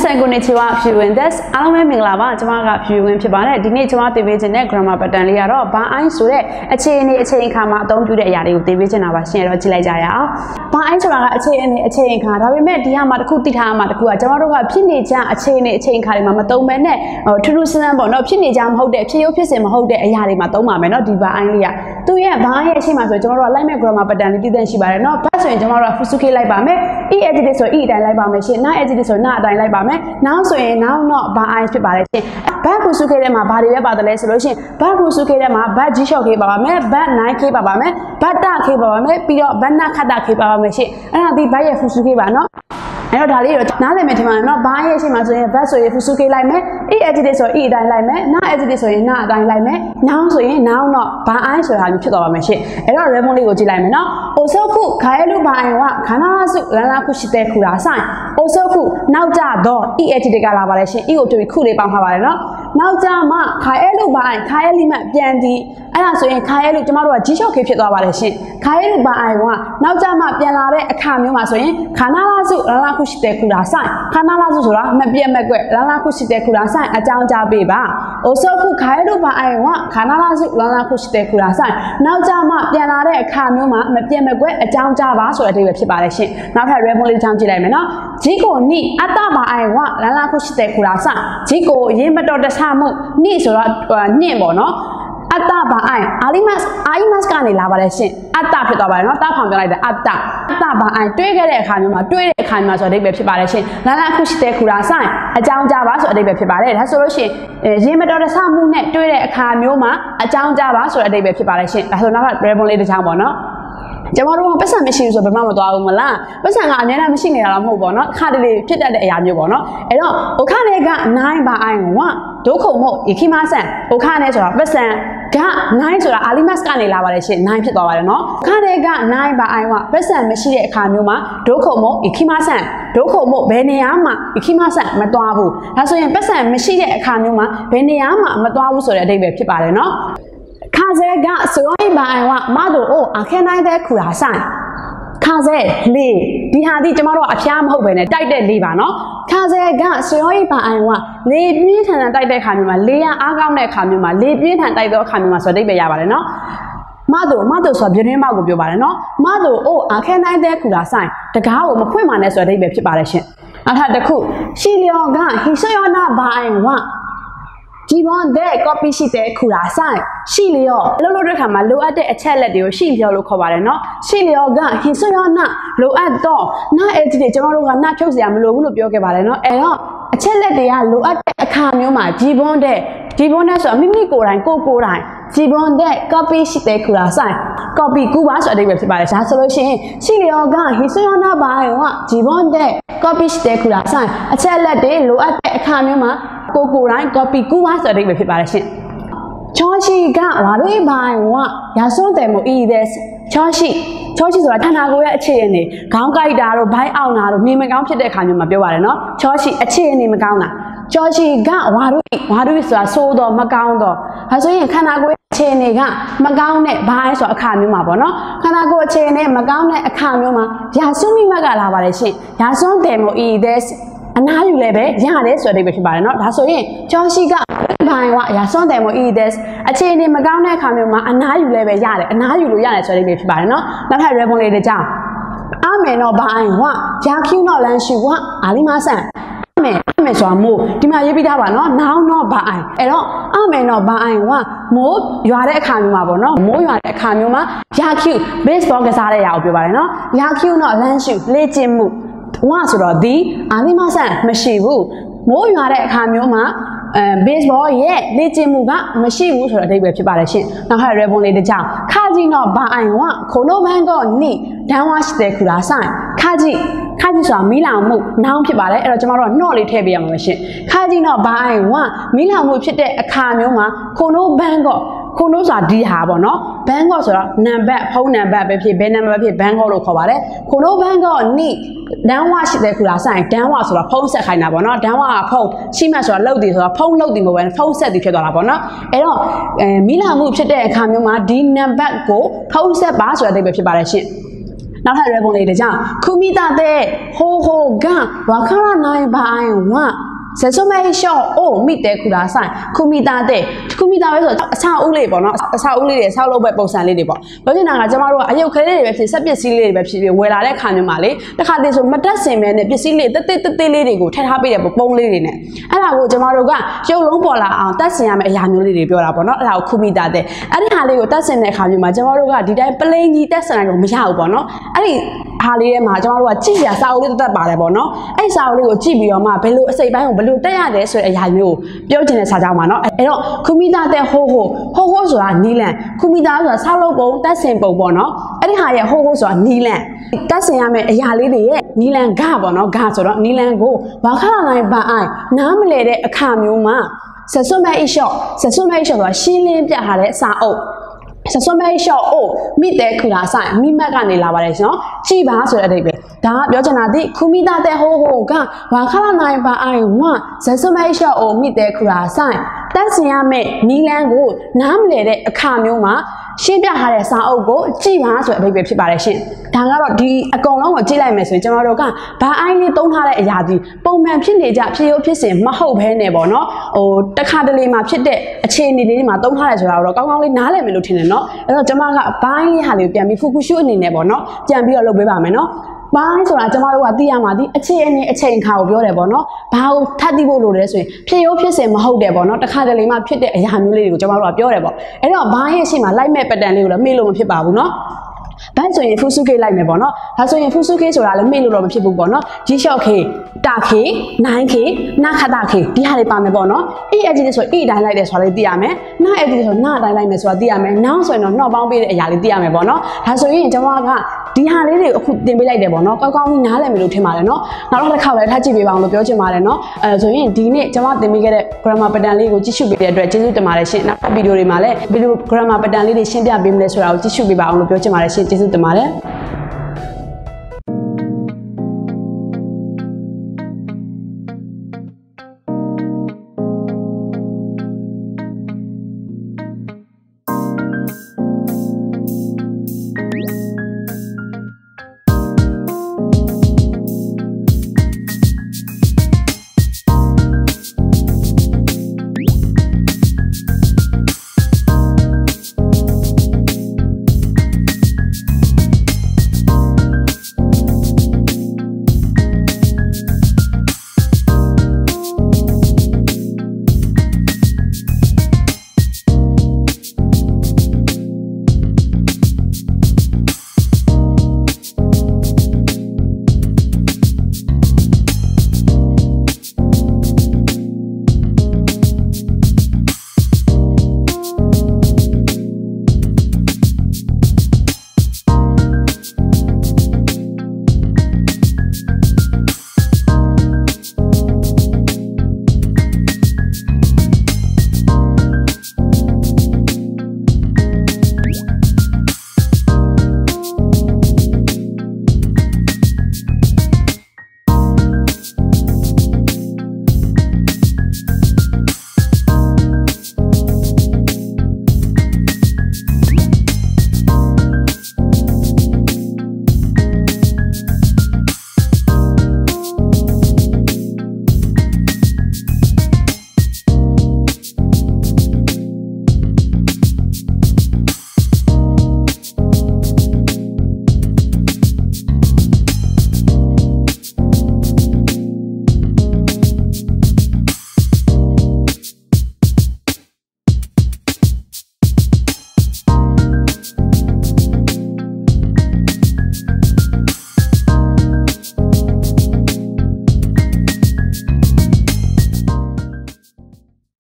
Minasan konnichiwa, viewing this. Alame minglaba, jamaga viewing pibane. Dini jama division ne grammar pattern liya ro. Ba ain sure ache ni kama don't do the yari division aba shin ro chilai jaya. Ba ain jamaga ache ka. Dabi me diha ma taku titha ma taku. Jama ro ga phit ni ja ache ka ma tong me ne thulu san bo no phit ni ja ma hot de phit yo phit sin ma hot de aya de ma tong ma me no di ba ain liya. Tu ye ba ain ye ache ma so jama ro like me grammar pattern li tidan shi bare no. Ba so yin jama ro fusuki like ba me. E edit so e dan like ba me shin. Na edit so na dan like now so now not by eyes people back who suke them body about the solution back who suke them bad jisho ke baba me bad 9k baba me bad ta ke baba me pi yo bad na khata ke baba me shi ana di bad ye fu suke ba no အဲ့တော့ဒါလေးတော့နားလည်မယ်ထင်ပါတယ်เนาะဘာရဲ့ရှိမှဆိုရင်ဘတ်ဆိုရင် full scale လိုက်မယ် e edit ဆို e အတိုင်းလိုက်မယ် na edit ဆိုရင် na အတိုင်းလိုက်မယ် now ဆိုရင် now တော့ဘာ i ဆိုတာမျိုးဖြစ်သွားပါမယ်ရှင့်အဲ့တော့ remon လေးကိုကြည့်လိုက်မယ်เนาะ osoku ခါရဲလူဘာ i ကခန္ဓာစုလန်းလာခုရှိတဲ့ခူတာဆိုင် osoku နောက်ကြတော့ e edit ကလာပါတယ်ရှင့် e ကိုတွေ့ပြီးခုလေးပေါင်းထားပါတယ်เนาะနောက်ကြမှခါရဲလူဘာ i ခါရဲလိမှပြန်ဒီအဲ့ဒါဆိုရင်ခါရဲလူကျမတို့က G shock ဖြစ်သွားပါတယ်ရှင့်ခါရဲလူဘာ i ကနောက်ကြမှပြန်လာတဲ့အခါမျိုးမှာဆိုရင်ခန္ဓာစုလန်းလာခုရှိတဲ့ခူတာဆိုင်ခန္ဓာလာစုဆိုတာမပြတ်မကွက်လန်းလာခုရှိတဲ့ခူတာဆိုင်အကြောင်းကြားပေးပါအိုဆောခုခါရဲတို့ဘာအိုင်ဝခန္ဓာလာစုလန်းလာခုရှိတဲ့ခူတာဆိုင်နောက်ကြမှပြန်လာတဲ့အခါမျိုးမှာမပြတ်မကွက်အကြောင်းကြားပါဆိုတဲ့အဓိပ္ပာယ်ဖြစ်ပါတယ်ရှင်နောက်ထပ် remon လေးချောင်းကြည့်လိုက်မယ်နော်ဂျီကိုနိအတ္တဘာအိုင်ဝလန်းလာခုရှိတဲ့ခူတာဆိုင်ဂျီကိုရင်းမတော်တဆမှုနိဆိုတော့နှင့်ပေါ့နော်အတ္တဘာအိုင်အာလီမတ်ကနေလာပါတယ်ရှင်အတ္တဖြစ်သွားပါတယ်နော်တားဖောင်ပြောလိုက်တဲ့အတ္တဘာအိုင်တွေးခဲ့တဲ့အခါမျိုးမှာဆိုအဓိပ္ပာယ်ဖြစ်ပါတယ်ရှင်လန်းလာခုရှိတဲ့ခူတာဆိုင်အကြောင်းကြားပါဆိုအဓိပ္ပာယ်ဖြစ်ပါတယ်ဒါဆိုလို့ရှိရင်ရေမတော်တဆမှုနဲ့တွေးတဲ့အခါမျိုးမှာအကြောင်းကြားပါဆိုတဲ့အဓိပ္ပာယ်ဖြစ်ပါတယ်ရှင်ဒါဆိုနောက်ထပ် remon လေးတစ်ချောင်းပေါ့နော်ကျမတို့ကပတ်စံမရှိဘူးဆိုဘယ်မှမသွားဘူးမလားပတ်စံကအများနဲ့မရှိနေတာတော့မဟုတ်ပေါ့နော်အခါတလေဖြစ်တတ်တဲ့အရာမျိုးပေါ့နော်အဲ့တော့အခါလေးက9ဘာအိုင်ဝဒုက္ခမို့ယခိမဆန်အခါနဲ့ဆိုတာပတ်စံက9ဆိုတာအာလီမတ်ကနေလာပါတယ်ရှင်9ဖြစ်သွားပါတယ်နော်အခါလေးက9ဘာအိုင်ဝပတ်စံမရှိတဲ့အခါမျိုးမှာဒုက္ခမို့ယခိမဆန်ဒုက္ခမို့ဘယ်နေရာမှာယခိမဆန်မသွားဘူးဒါဆိုရင်ပတ်စံမရှိတဲ့အခါမျိုးမှာဘယ်နေရာမှာမသွားဘူးဆိုတဲ့အဓိပ္ပာယ်ဖြစ်ပါတယ်နော်ခါစဲကစရိုင်းပိုင်ဝမတို့အိုအခက်နိုင်တဲ့ခူတာဆိုင်ခါစဲလေဒီဟာဒီကျမတို့အဖျားမဟုတ်ပဲနဲ့တိုက်တဲ့လေပါနော်ခါစဲကစရိုင်းပိုင်ဝလေပြင်းထန်တိုက်တဲ့ခါမျိုးမှာလေရအားကောင်းတဲ့ခါမျိုးမှာလေပြင်းထန်တိုက်တဲ့ခါမျိုးမှာဆိုတိတ်ပဲရပါတယ်နော်မတို့ဆိုပြင်းရင်းမောက်ကိုပြောပါတယ်နော်မတို့အိုအခက်နိုင်တဲ့ခူတာဆိုင်တကားကိုမဖွင့်ပါနဲ့ဆိုတဲ့တိတ်ပဲဖြစ်ပါတယ်ရှင်နောက်ထပ်တစ်ခုရှီလျော်ကဟိဆိုယောနာဘိုင်ဝဒီဘွန်တဲ့ copy ရှိတဲ့ခူတာဆိုင်ရှိလျော့လှုပ်တဲ့ခါမှာလိုအပ်တဲ့အချက်လက်တွေကိုရှိလျော့လို့ခေါ်ပါတယ်နော်ရှိလျော့ကဟင်ဆိုယောနာလိုအပ်တော့နာအဲ့ဒီကျွန်တော်တို့ကနာဖြုတ်စရာမလိုဘူးလို့ပြောခဲ့ပါတယ်နော်အဲ့တော့အချက်လက်တွေကလိုအပ်တဲ့အခါမျိုးမှာဒီဘွန်တဲ့ဆိုမိမိကိုယ်တိုင်ကိုယ်တိုင်ဒီဘွန်တဲ့ copy ရှိတဲ့ခူတာဆိုင် copy ကူပါဆိုတဲ့အဓိပ္ပာယ်ဖြစ်ပါတယ်ဒါဆိုလို့ရှိရင်ရှိလျော့ကဟင်ဆိုယောနာဘာရောဒီဘွန်တဲ့ copy ရှိတဲ့ခူတာဆိုင်အချက်လက်တွေလိုအပ်တဲ့အခါမျိုးမှာကိုယ်တိုင် copy ကူပါဆိုတဲ့အဓိပ္ပာယ်ဖြစ်ပါတယ်ရှင်ချောရှိကဝါရွေးပိုင်ဝရာစွန်းတယ်မို့ဤတဲ့ချောရှိဆိုတာဌာနကိုရဲ့အခြေအနေခေါင်းကိုက်တာတို့ဘိုင်းအောင်တာတို့နေမကောင်းဖြစ်တဲ့အခါမျိုးမှာပြောပါတယ်နော်ချောရှိအခြေအနေမကောင်းတာချောရှိကဝါရွေးဆိုတာဆိုးတော့မကောင်းတော့ဒါဆိုရင်ခန္ဓာကိုယ်အခြေအနေကမကောင်းတဲ့ဘိုင်းဆိုအခါမျိုးမှာပေါ့နော်ခန္ဓာကိုယ်အခြေအနေမကောင်းတဲ့အခါမျိုးမှာရာစွန်းမိမကလာပါတယ်ရှင်ရာစွန်းတယ်မို့ဤတဲ့အနားယူလည်းပဲရတယ်ဆိုတဲ့အဓိပ္ပာယ်ဖြစ်ပါတယ်เนาะဒါဆိုရင်ကျောင်းရှိကဘိုင်ဝရာစွန်းတယ်မို့ is အခြေအနေမကောင်းတဲ့အခါမျိုးမှာအနားယူလည်းပဲရတယ်အနားယူလို့ရတယ်ဆိုတဲ့အဓိပ္ပာယ်ဖြစ်ပါတယ်เนาะနောက်ထပ် remon လေးတစ်ကြောင်းအမေနော်ဘိုင်ဝဂျာကျူနော်လန်ရှူဝအာလီမဆန်အမေဆိုတာမို့ဒီမှာရေးပြီးသားပါเนาะနောင်နော်ဘိုင်အဲ့တော့အမေနော်ဘိုင်ဝမိုးရွာတဲ့အခါမျိုးမှာပေါ့เนาะမိုးရွာတဲ့အခါမျိုးမှာဂျာကျူ baseball ကစားတဲ့ຢာကိုပြောပါတယ်เนาะဂျာကျူနော်လန်ရှူလေ့ကျင့်မှုဝါဆိုတော့ဒီအာလီမဆန်မရှိဘူးမိုးရွာတဲ့အခါမျိုးမှာbaseball ရဲ့လေ့ကျင့်မှုကမရှိဘူးဆိုတဲ့အဓိပ္ပာယ်ဖြစ်ပါတယ်ရှင်နောက်ထပ် remon လေးတစ်ကြောင်းခါကြီးတော့ဘာအိုင်ဝခိုနိုဘန်ကောနိဒန်ဝါရှိတဲ့ခူတာဆိုင်ခါကြီးဆိုတာမီးလောင်မှုနောင်ဖြစ်ပါတယ်အဲ့တော့ကျွန်တော်တို့နှော့လေးထည့်ပေးရမှာပဲရှင်ခါကြီးတော့ဘာအိုင်ဝမီးလောင်မှုဖြစ်တဲ့အခါမျိုးမှာခိုနိုဘန်ကောခိုနိုဆိုတာဒီဟာပေါ့နော်ဘန်ကောဆိုတော့နံပါတ်ဖုန်းနံပါတ်ပဲဖြစ်ဘယ်နံပါတ်ဖြစ်ဘန်ကောလို့ခေါ်ပါတယ်ခိုနိုဘန်ကောနိဒန်ဝါရှိတဲ့ခူတာဆိုင်ဒန်ဝါဆိုတော့ဖုန်းဆက်ခိုင်းတာပေါ့နော်ဒန်ဝါကဖုန်းရှိမှဆိုတာလှုပ်တယ်ဆိုတော့ဖုန်းလှုပ်တယ်မဟုတ်ဘဲဖုန်းဆက်တယ်ဖြစ်သွားတာပေါ့နော်အဲ့တော့မီးလောင်မှုဖြစ်တဲ့အခါမျိုးမှာဒီနံပါတ်ကိုဖုန်းဆက်ပါဆိုတဲ့အဓိပ္ပာယ်ဖြစ်ပါတယ်ရှင် နောက်ထပ် rebel လေးတွေကြောင့်ခုမိတာတဲ့ဟိုဟိုကဝါခရနိုင်ဘိုင်ဝဆက်စုံမဲရှော့အိုမိတဲ့ခုလာဆိုင်ခုမိတာတဲ့ခုမိတာပဲဆိုအဆောက်အဦလေးပေါ့နော်အဆောက်အဦလေးတွေဆောက်လုပ်ပဲပုံစံလေးတွေပေါ့ပြောချင်တာကကျမတို့ကအယုတ်ခဲလေးတွေပဲဖြစ်စက်ပစ္စည်းလေးတွေပဲဖြစ်ဝယ်လာတဲ့ခါမျိုးမှာလေတခါတည်းဆိုမတက်စင်မဲနဲ့ပစ္စည်းလေးတေးလေးတွေကိုထည့်ထားပေးတယ်ပုံလေးတွေနဲ့အဲ့ဒါကိုကျမတို့ကရုပ်လုံးပေါ်လာအောင်တက်စင်ရမယ့်အရာမျိုးလေးတွေပြောတာပေါ့နော်အဲ့ဒါကိုခုမိတာတဲ့အဲ့ဒီဟာလေးကိုတက်စင်တဲ့ခါမျိုးမှာကျမတို့ကဒီတိုင်းပလိန်ကြီးတက်စင်နိုင်လို့မရဘူးပေါ့နော်အဲ့ဒီဟာလေးထဲမှာကျမတို့ကကြည့်ရစာအုပ်လေးတက်ပါတယ်ပေါ့နော်အဲ့စာအုပ်လေးကိုကြည့်ပြီးတော့မှဘယ်လိုအစိပ်ပိုင်းကိုဘယ်လိုတက်ရတယ်ဆိုတဲ့အရာမျိုးကိုပြောချင်တဲ့စာကြောင်းပါနော်အဲ့တော့ခုမိသားတဲ့ဟိုဆိုတာနီလန်ခုမိသားဆိုတာဆောက်လုပ်ပုံတက်စင်ပုံပေါ့နော်အဲ့ဒီဟာရဲ့ဟိုဆိုတာနီလန်တက်စင်ရမယ့်အရာလေးတွေရဲ့နီလန်ဂပေါ့နော်ဂဆိုတော့နီလန်ကိုဘာခလာနိုင်ပါအိုင်နားမလဲတဲ့အခါမျိုးမှာဆက်စွန်မဲအရှော့ဆိုတာရှင်းလင်းပြထားတဲ့စာအုပ်ဆက်စွန်မဲရှော့အိုမိတဲ့ခူလာဆိုင်မိမက်ကနေလာပါတယ်ရှင်နော်ကြည်ပါဆိုတဲ့အဓိပ္ပာယ်ဒါကပြောချင်တာဒီခုမိသားတဲ့ဟိုကဘာခလာနိုင်ပါအိုင်ဝဆက်စွန်မဲရှော့အိုမိတဲ့ခူလာဆိုင်တက်စင်ရမယ့်နီလန်ကိုနားမလဲတဲ့အခါမျိုးမှာရှင်းပြထားတဲ့စာအုပ်ကိုကြည့်ပါဆိုတဲ့အဓိပ္ပာယ်ဖြစ်ပါတယ်ရှင်ဒါကတော့ဒီအကုန်လုံးကိုကြည့်လိုက်မယ်ဆိုရင်ကျွန်တော်တို့ကဘာအိုင်းလေးသုံးထားတဲ့အရာဒီပုံမှန်ဖြစ်နေကြဖြစ်ရိုးဖြစ်စဉ်မဟုတ်ဘဲနဲ့ပေါ့နော်တခါတလေမှာဖြစ်တဲ့အခြေအနေလေးတွေမှာသုံးထားတယ်ဆိုတာတော့ကောင်းကောင်းလေးနားလည်မယ်လို့ထင်တယ်နော်အဲ့တော့ကျွန်မကဘိုင်းလေးဟာလေးကိုပြန်ပြီးဖူရှုအနေနဲ့ပေါ့နော်ပြန်ပြီးတော့လုပ်ပေးပါမယ်နော်ဘိုင်းဆိုတာကျမတို့ကသိရမှာဒီအခြေအနေအချိန်ခါကိုပြောတယ်ပေါ့နော်ဘာကိုထပ်သိဖို့လိုလဲဆိုရင်ဖြစ်ရိုးဖြစ်စဉ်မဟုတ်တယ်ပေါ့နော်တခါတလေမှဖြစ်တဲ့အရာမျိုးလေးတွေကိုကျမတို့ကပြောတယ်ပေါ့အဲ့တော့ဘိုင်းရဲ့ရှေ့မှာလိုက်မဲ့ပတ်တန်လေးကိုလည်းမေ့လို့မဖြစ်ပါဘူးနော်ဘိုင်းဆိုရင်ဖူစုကေးလိုက်မယ်ပေါ့နော်ဒါဆိုရင်ဖူစုကေးဆိုတာလည်းမေ့လို့တော့မဖြစ်ဘူးပေါ့နော်ဂျီရှော့ခေတာခေနိုင်ခေနာခတာခေဒီဟာတွေပါမယ်ပေါ့နော်အေးအကြီးလေးဆိုအေးအတိုင်းလိုက်တယ်ဆိုတာလေးသိရမယ်နာအကြီးလေးဆိုနာအတိုင်းလိုက်မယ်ဆိုတာသိရမယ်နောက်ဆိုရင်တော့နှော့ပေါင်းပေးတဲ့အရာလေးသိရမယ်ပေါ့နော်ဒါဆိုရင်ကျွန်မကဒီဟာလေးတွေကိုအခုတင်ပေးလိုက်တယ်ပေါ့နော်ကောင်းကောင်းကြီးနားလည်မယ်လို့ထင်ပါတယ်နော်နောက်တစ်ခါလည်းထားကြည့်ပေးပါအောင်လို့ပြောချင်ပါတယ်နော်ဆိုရင်ဒီနေ့ကျွန်မတင်ပေးခဲ့တဲ့ grammar pattern လေးကိုကြည့်ရှုပေးတဲ့အတွက်ကျေးဇူးတင်ပါတယ်ရှင်နောက်ဗီဒီယိုတွေမှာလည်းဗီဒီယို grammar pattern လေးတွေရှင်းပြပေးမလဲဆိုတာကိုကြည့်ရှုပေးပါအောင်လို့ပြောချင်ပါတယ်ရှင်ကျေးဇူးတင်ပါတယ်